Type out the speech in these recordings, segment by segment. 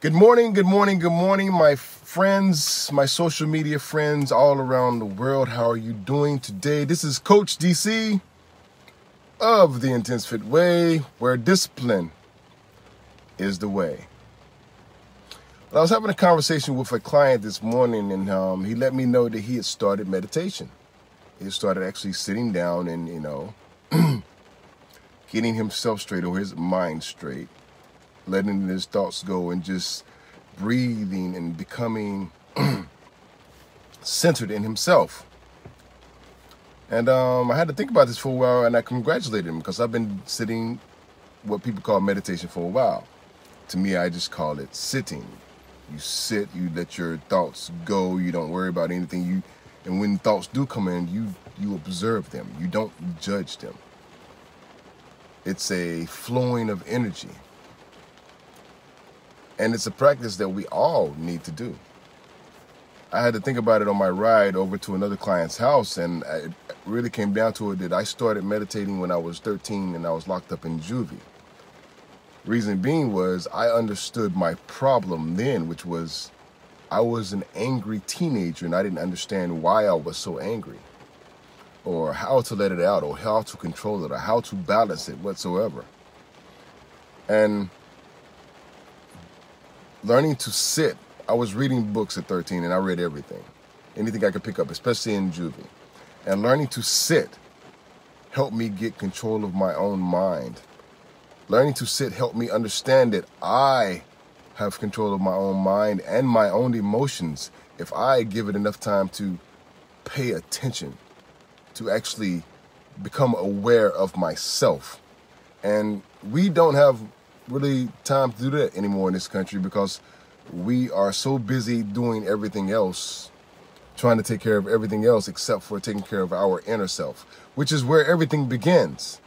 Good morning, good morning, good morning, my friends, my social media friends all around the world. How are you doing today? This is Coach DC of the Intense Fit Way, where discipline is the way. I was having a conversation with a client this morning, and he let me know that he had started meditation. He started actually sitting down and, getting himself straight, or his mind straight, letting his thoughts go and just breathing and becoming centered in himself. And I had to think about this for a while, and I congratulated him because I've been sitting what people call meditation for a while. To me, I just call it sitting. You sit, you let your thoughts go, you don't worry about anything. And when thoughts do come in, you observe them. You don't judge them. It's a flowing of energy. And it's a practice that we all need to do. I had to think about it on my ride over to another client's house, and it really came down to it that I started meditating when I was 13 and I was locked up in juvie. Reason being was I understood my problem then, which was I was an angry teenager and I didn't understand why I was so angry, or how to let it out, or how to control it, or how to balance it whatsoever. And learning to sit, I was reading books at 13 and I read everything, anything I could pick up, especially in juvie. And learning to sit helped me get control of my own mind. Learning to sit helped me understand that I have control of my own mind and my own emotions if I give it enough time to pay attention, to actually become aware of myself. And we don't have really time to do that anymore in this country because we are so busy doing everything else, trying to take care of everything else except for taking care of our inner self, which is where everything begins.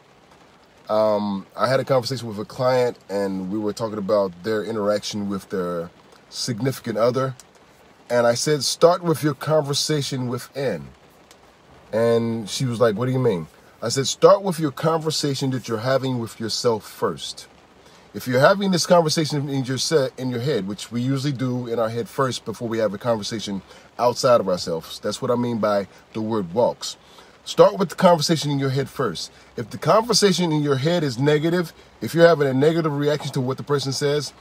I had a conversation with a client and we were talking about their interaction with their significant other. And I said, start with your conversation within. And she was like, what do you mean? I said, start with your conversation that you're having with yourself first. If you're having this conversation in your head, which we usually do in our head first before we have a conversation outside of ourselves, that's what I mean by the word walks. Start with the conversation in your head first. If the conversation in your head is negative, if you're having a negative reaction to what the person says,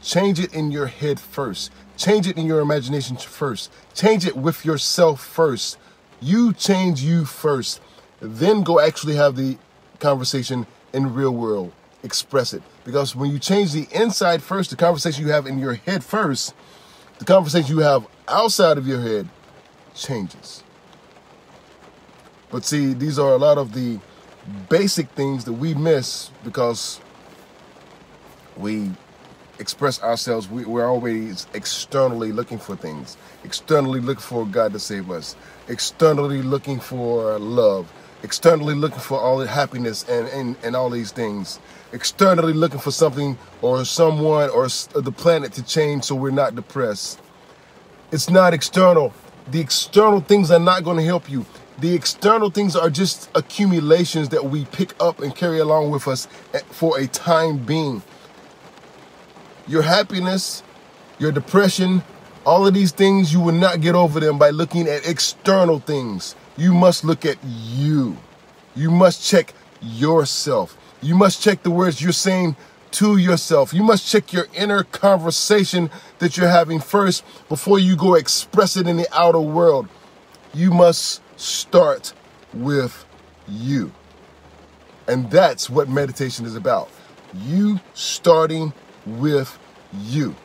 change it in your head first. Change it in your imagination first. Change it with yourself first. You change you first. Then go actually have the conversation in the real world. Express it. Because when you change the inside first, the conversation you have in your head first, the conversation you have outside of your head changes. But see, these are a lot of the basic things that we miss because we express ourselves. We're always externally looking for things, externally looking for God to save us, externally looking for love, externally looking for all the happiness and all these things, externally looking for something or someone or the planet to change so we're not depressed. It's not external. The external things are not going to help you. The external things are just accumulations that we pick up and carry along with us for a time being. Your happiness, your depression, all of these things, you will not get over them by looking at external things. You must look at you. You must check yourself. You must check the words you're saying to yourself. You must check your inner conversation that you're having first before you go express it in the outer world. You must start with you. And that's what meditation is about. You starting with you.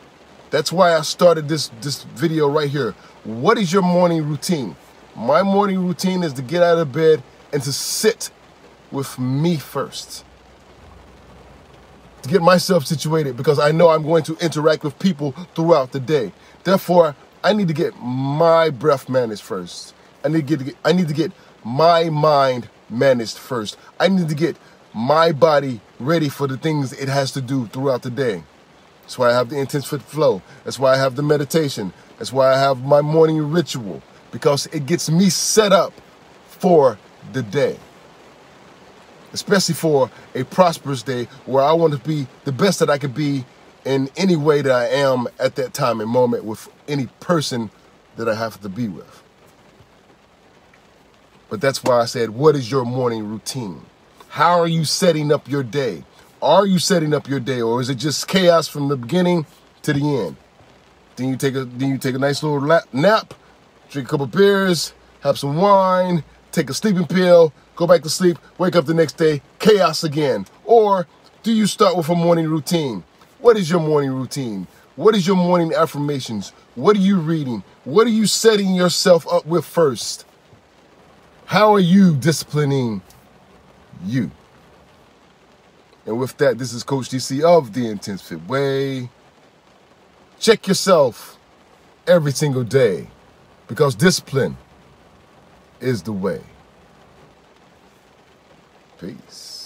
That's why I started this video right here. What is your morning routine? My morning routine is to get out of bed and to sit with me first. To get myself situated because I know I'm going to interact with people throughout the day. Therefore, I need to get my breath managed first. I need to get my mind managed first. I need to get my body ready for the things it has to do throughout the day. That's why I have the Intense Fit Flow. That's why I have the meditation. That's why I have my morning ritual, because it gets me set up for the day. Especially for a prosperous day where I want to be the best that I could be in any way that I am at that time and moment with any person that I have to be with. But that's why I said, what is your morning routine? How are you setting up your day? Are you setting up your day, or is it just chaos from the beginning to the end? Then you take a nice little nap, drink a couple beers, have some wine, take a sleeping pill, go back to sleep, wake up the next day, chaos again. Or do you start with a morning routine? What is your morning routine? What is your morning affirmations? What are you reading? What are you setting yourself up with first? How are you disciplining you? And with that, this is Coach DC of The Intense Fit Way. Check yourself every single day, because discipline is the way. Peace.